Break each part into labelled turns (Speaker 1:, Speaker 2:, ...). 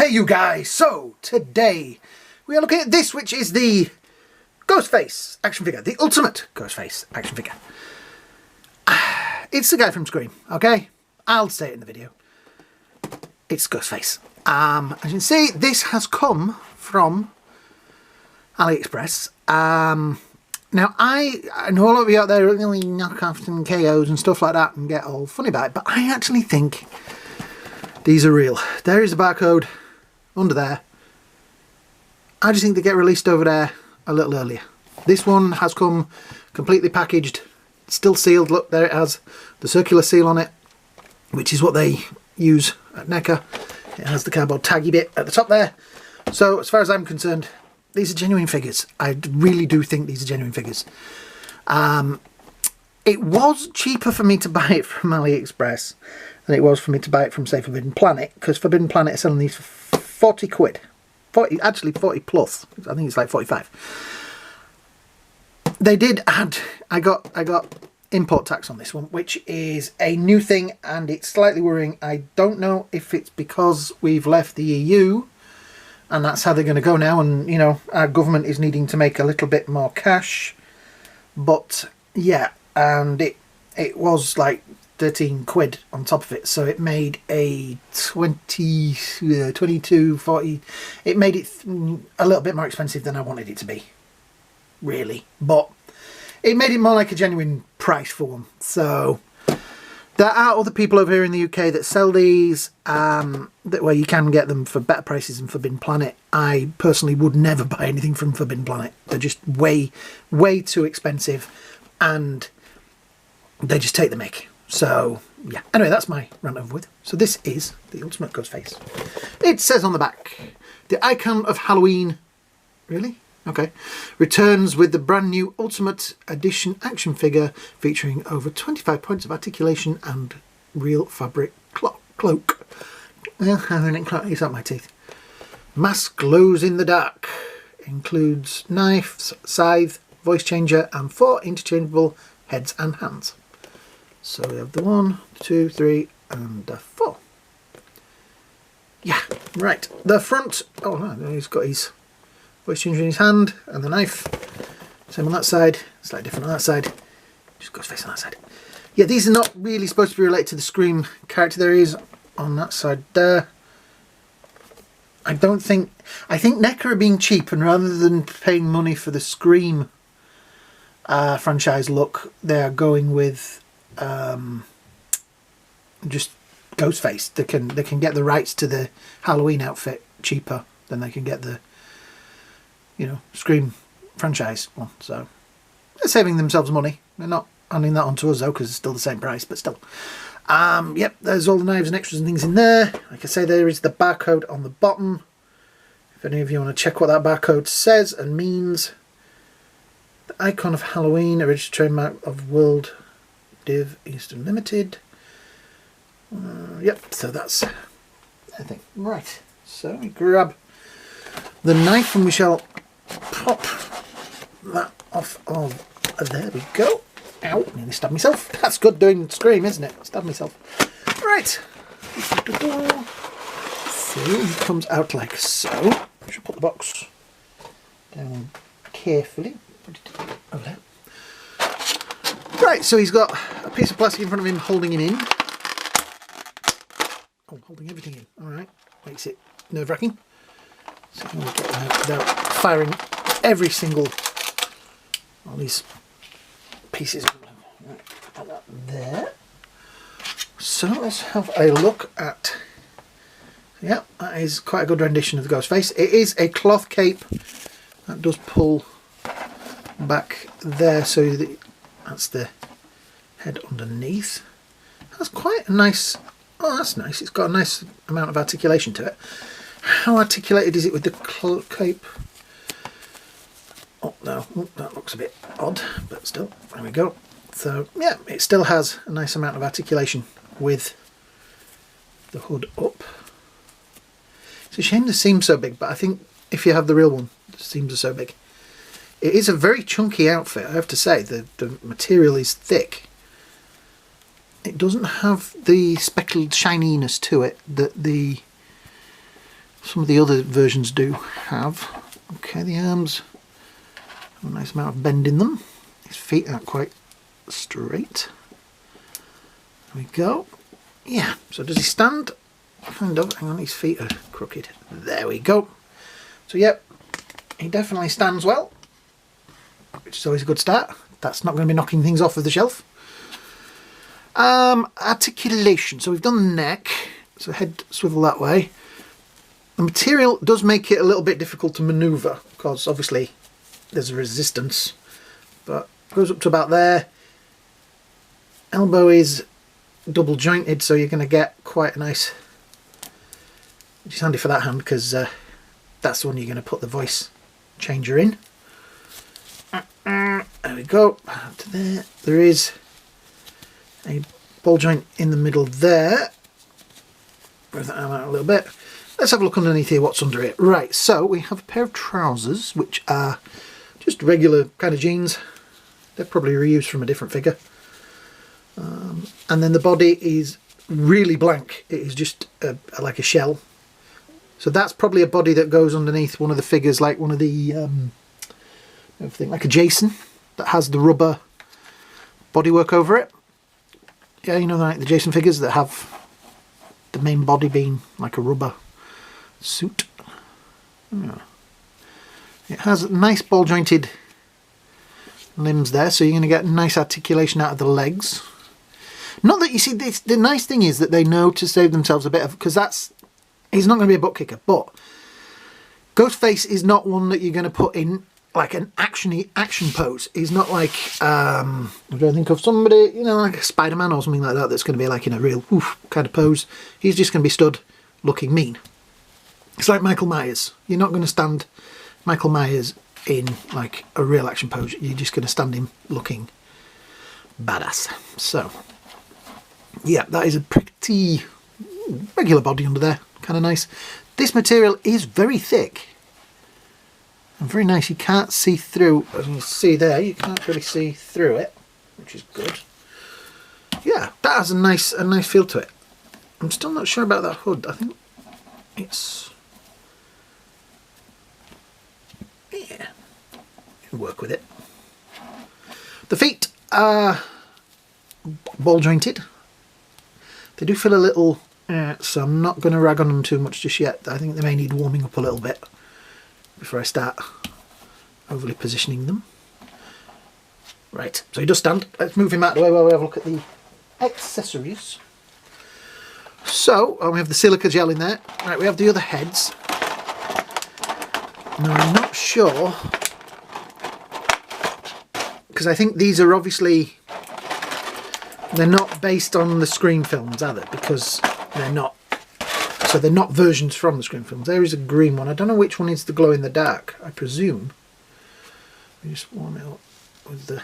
Speaker 1: Hey you guys, so today we are looking at this, which is the Ghostface action figure, the Ultimate Ghostface action figure. It's the guy from Scream, okay? I'll say it in the video. It's Ghostface. As you can see, this has come from AliExpress. Now I know a lot of you out there really knockoffs and KOs and stuff like that and get all funny about it, but I actually think these are real. There is a barcode under there. I just think they get released over there a little earlier. This one has come completely packaged, still sealed. Look, there it has the circular seal on it, which is what they use at Neca. It has the cardboard taggy bit at the top there. So as far as I'm concerned, these are genuine figures. I really do think these are genuine figures. It was cheaper for me to buy it from AliExpress than it was for me to buy it from, say, Forbidden Planet, because Forbidden Planet is selling these for 40 quid. 40, actually 40 plus. I think it's like 45. They did add, I got import tax on this one, which is a new thing, and it's slightly worrying. I don't know if it's because we've left the EU and that's how they're going to go now, and you know, our government is needing to make a little bit more cash. But yeah, and it was like 13 quid on top of it, so it made a 22, 40. It made it a little bit more expensive than I wanted it to be, really, but it made it more like a genuine price for one. So there are other people over here in the UK that sell these, where you can get them for better prices than Forbidden Planet. I personally would never buy anything from Forbidden Planet. They're just way too expensive, and they just take the mick. So yeah, anyway, that's my rant over with. So this is the Ultimate Ghostface. It says on the back, the icon of Halloween, really? Okay, returns with the brand new Ultimate Edition action figure featuring over 25 points of articulation and real fabric cloak. It's out my teeth. Mask glows in the dark. Includes knife, scythe, voice changer, and 4 interchangeable heads and hands. So we have the 1, 2, 3, and 4. Yeah, right. The front. Oh no, he's got his voice changer in his hand and the knife. Same on that side. Slightly different on that side. Just Ghostface on that side. Yeah, these are not really supposed to be related to the Scream character. There is on that side there. I think Neca are being cheap, and rather than paying money for the Scream franchise look, they are going with just Ghostface. They can get the rights to the Halloween outfit cheaper than they can get the, you know, Scream franchise one. So they're saving themselves money. They're not handing that on to us though, because it's still the same price, but still. Yep, there's all the knives and extras and things in there. Like I say, there is the barcode on the bottom. If any of you want to check what that barcode says and means. The icon of Halloween, a registered trademark of World Div Eastern Limited. Yep, so that's everything. Right, so we grab the knife and we shall pop that off of there. We go. Ow, nearly stabbed myself. That's good doing Scream, isn't it? Stabbed myself. Right. So he comes out like so. I should put the box down carefully. Put it over there. Right, so he's got a piece of plastic in front of him holding him in. Oh, holding everything in. Alright. Makes it nerve-wracking. So I'm going to get that out without firing every single all these pieces. Right, put that there. So let's have a look at. Yeah, that is quite a good rendition of the Ghostface. It is a cloth cape that does pull back there, so that that's the head underneath. That's quite a nice. Oh, that's nice. It's got a nice amount of articulation to it. How articulated is it with the cape? Oh no, that looks a bit odd, but still, there we go. So yeah, it still has a nice amount of articulation with the hood up. It's a shame the seam's so big, but I think if you have the real one, the seams are so big. It is a very chunky outfit, I have to say. The material is thick. It doesn't have the speckled shininess to it that the some of the other versions do have. Okay, the arms have a nice amount of bend in them. His feet aren't quite straight. There we go. Yeah, so does he stand? Kind of. Hang on, his feet are crooked. There we go. So yep, he definitely stands well, which is always a good start. That's not going to be knocking things off of the shelf. Articulation. So we've done the neck, so head swivel that way. The material does make it a little bit difficult to manoeuvre because obviously there's a resistance, but it goes up to about there. Elbow is double jointed, so you're going to get quite a nice, which is handy for that hand because that's the one you're going to put the voice changer in. There we go. To there. There is a ball joint in the middle there. Move that arm out a little bit. Let's have a look underneath here what's under it. Right, so we have a pair of trousers which are just regular kind of jeans. They're probably reused from a different figure. And then the body is really blank. It is just like a shell. So that's probably a body that goes underneath one of the figures, like one of the everything, like a Jason that has the rubber bodywork over it. Yeah, you know, like the Jason figures that have the main body being like a rubber suit. Yeah. It has nice ball jointed limbs there, so you're going to get nice articulation out of the legs. Not that, you see, the nice thing is that they know to save themselves a bit of, because he's not going to be a butt kicker, but Ghostface is not one that you're going to put in like an action pose. He's not like, I'm trying to think of somebody, you know, like a Spider-Man or something like that, that's going to be like in a real woof kind of pose. He's just going to be stood looking mean. It's like Michael Myers. You're not going to stand Michael Myers in like a real action pose. You're just going to stand him looking badass. So yeah, that is a pretty regular body under there, kind of nice. This material is very thick and very nice. You can't see through, as you can see there, you can't really see through it, which is good. Yeah, that has a nice feel to it. I'm still not sure about that hood. I think it's, yeah, you can work with it. The feet are ball jointed. They do feel a little, so I'm not going to rag on them too much just yet. I think they may need warming up a little bit before I start overly positioning them. Right, so he does stand. Let's move him out of the way while we have a look at the accessories. So, we have the silica gel in there. Right, we have the other heads. Now, I'm not sure, because I think these are obviously, they're not based on the Scream films, are they? Because they're not. So they're not versions from the Scream films. There is a green one. I don't know which one is the glow in the dark. I presume. Let me just warm it up with the...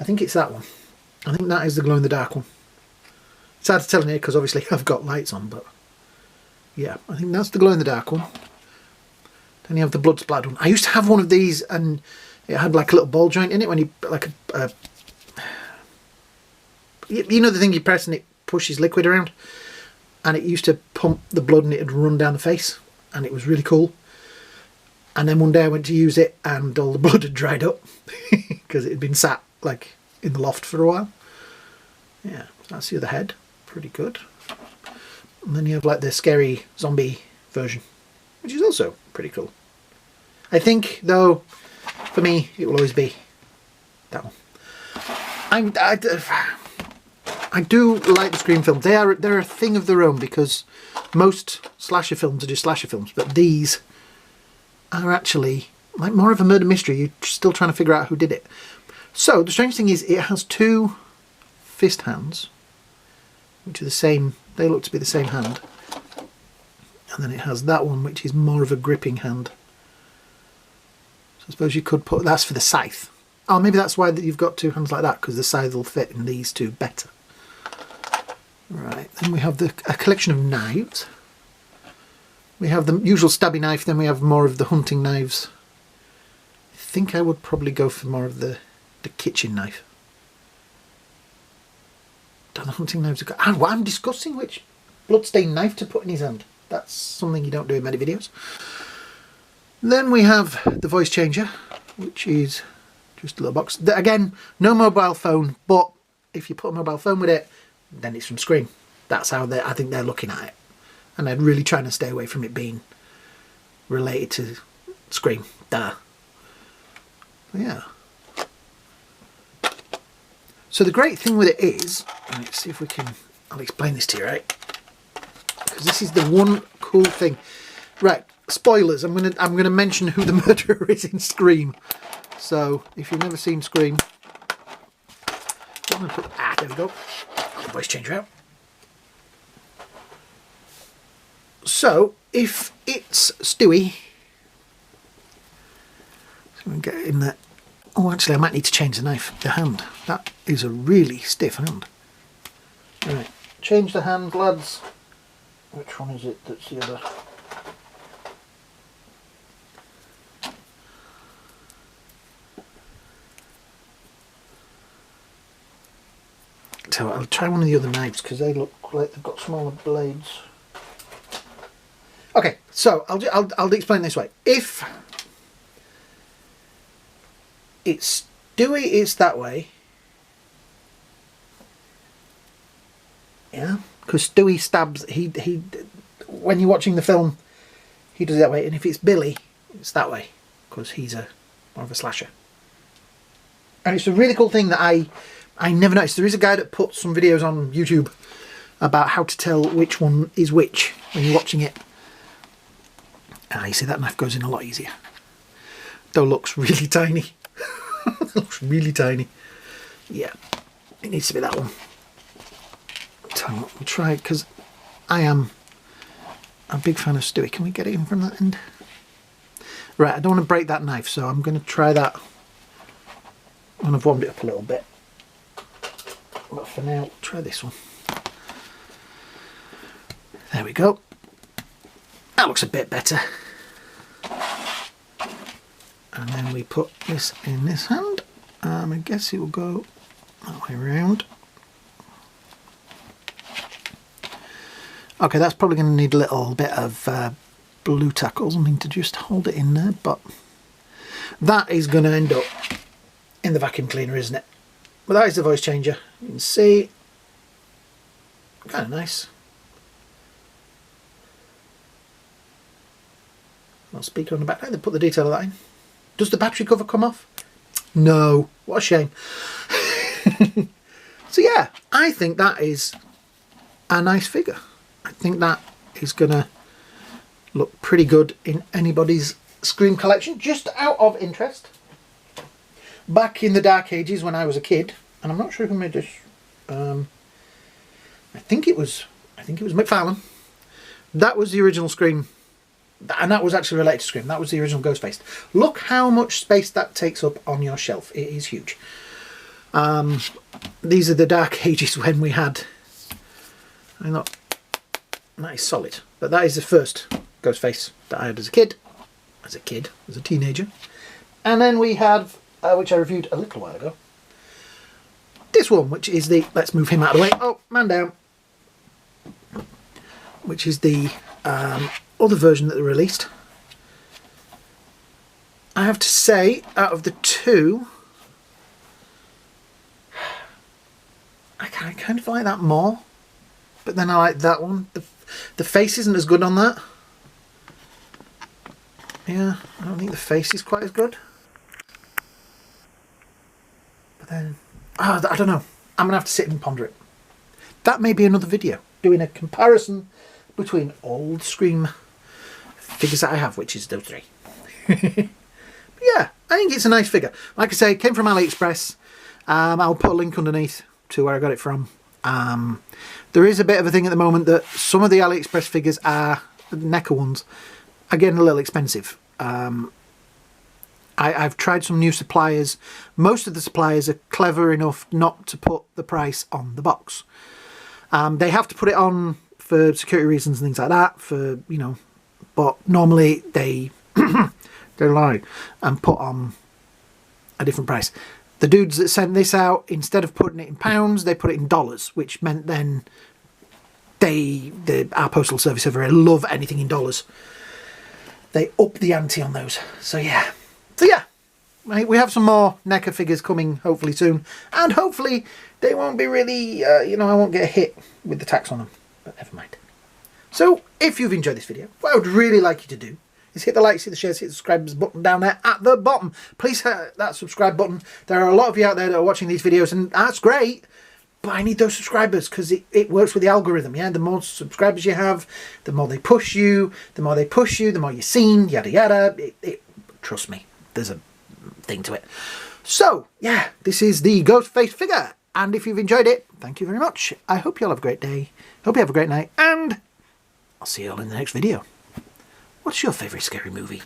Speaker 1: I think it's that one. I think that is the glow in the dark one. It's hard to tell in here because obviously I've got lights on, but yeah, I think that's the glow in the dark one. Then you have the blood splattered one. I used to have one of these and it had like a little ball joint in it when you, like a you know the thing you press and it pushes liquid around, and it used to pump the blood and it would run down the face, and it was really cool. And then one day I went to use it and all the blood had dried up because it had been sat like in the loft for a while. Yeah, that's the other head. Pretty good. And then you have like the scary zombie version, which is also pretty cool. I think though, for me, it will always be that one. I do like the Scream films. They're a thing of their own because most slasher films are just slasher films, but these are actually like more of a murder mystery. You're still trying to figure out who did it. So the strange thing is it has two fist hands, which are the same. They look to be the same hand. And then it has that one, which is more of a gripping hand. So I suppose you could put, that's for the scythe. Oh, maybe that's why you've got two hands like that, because the scythe will fit in these two better. Right, then we have a collection of knives. We have the usual stabby knife, then we have more of the hunting knives. I think I would probably go for more of the kitchen knife. The hunting knives are good. I'm discussing which bloodstained knife to put in his hand. That's something you don't do in many videos. Then we have the voice changer, which is just a little box. Again, no mobile phone, but if you put a mobile phone with it, then it's from Scream. That's how I think they're looking at it. And they're really trying to stay away from it being related to Scream. Duh. Yeah. So the great thing with it is, let's see if we can, I'll explain this to you, right? Because this is the one cool thing. Right, spoilers, I'm gonna mention who the murderer is in Scream. So if you've never seen Scream, I'm gonna put, there we go. Got the voice changer out. So if it's Stewie, so we get in there. Oh, actually, I might need to change the knife, the hand. That is a really stiff hand. Right, change the hand, lads. Which one is it that's the other? So I'll try one of the other knives because they look like they've got smaller blades. Okay, so I'll explain this way. If it's Stewie, it's that way. Yeah, because Stewie stabs. He when you're watching the film, he does it that way. And if it's Billy, it's that way because he's more of a slasher. And it's a really cool thing that I never noticed. There is a guy that puts some videos on YouTube about how to tell which one is which when you're watching it. You see that knife goes in a lot easier. Though looks really tiny. It looks really tiny. Yeah, it needs to be that one. So we'll try it because I am a big fan of Stewie. Can we get it in from that end? Right, I don't want to break that knife, so I'm going to try that. And I've warmed it up a little bit. But for now, try this one. There we go. That looks a bit better. And then we put this in this hand. I guess it will go that way around. Okay, that's probably going to need a little bit of blue tack or something to just hold it in there, but that is going to end up in the vacuum cleaner, isn't it? But that is the voice changer. You can see, kind of nice. Little speaker on the back there. They put the detail of that in. Does the battery cover come off? No. What a shame. So yeah, I think that is a nice figure. I think that is going to look pretty good in anybody's Scream collection. Just out of interest, back in the dark ages when I was a kid, and I'm not sure who made this. I think it was McFarlane. That was the original Scream. And that was actually related to Scream. That was the original Ghostface. Look how much space that takes up on your shelf. It is huge. These are the dark ages when we had... that is solid. But that is the first Ghostface that I had as a kid. As a teenager. And then we have, which I reviewed a little while ago, this one, which is the... Let's move him out of the way. Oh, man down. Which is the... other version that they released. I have to say, out of the two, I kind of like that more, but then I like that one. The face isn't as good on that. Yeah, I don't think the face is quite as good. But then, I don't know. I'm gonna have to sit and ponder it. That may be another video, doing a comparison between old Scream figures that I have, which is those three. Yeah, I think it's a nice figure. Like I say, it came from AliExpress. I'll put a link underneath to where I got it from. There is a bit of a thing at the moment that some of the AliExpress figures are, the Neca ones, are getting a little expensive. I've tried some new suppliers. Most of the suppliers are clever enough not to put the price on the box. They have to put it on for security reasons and things like that, for, you know, but normally they they lie and put on a different price. The dudes that sent this out, instead of putting it in pounds, they put it in dollars, which meant then our postal service over here love anything in dollars. They up the ante on those. So yeah. We have some more NECA figures coming hopefully soon, and hopefully they won't be really, I won't get hit with the tax on them, but never mind. So if you've enjoyed this video, what I would really like you to do is hit the like, hit the share, hit the subscribe button down there at the bottom. Please hit that subscribe button. There are a lot of you out there that are watching these videos, and that's great, but I need those subscribers because it works with the algorithm. Yeah, the more subscribers you have, the more they push you, the more you're seen, yada yada. Trust me, there's a thing to it. So yeah, this is the Ghostface figure, and if you've enjoyed it, thank you very much. I hope you all have a great day, hope you have a great night, and I'll see you all in the next video. What's your favourite scary movie?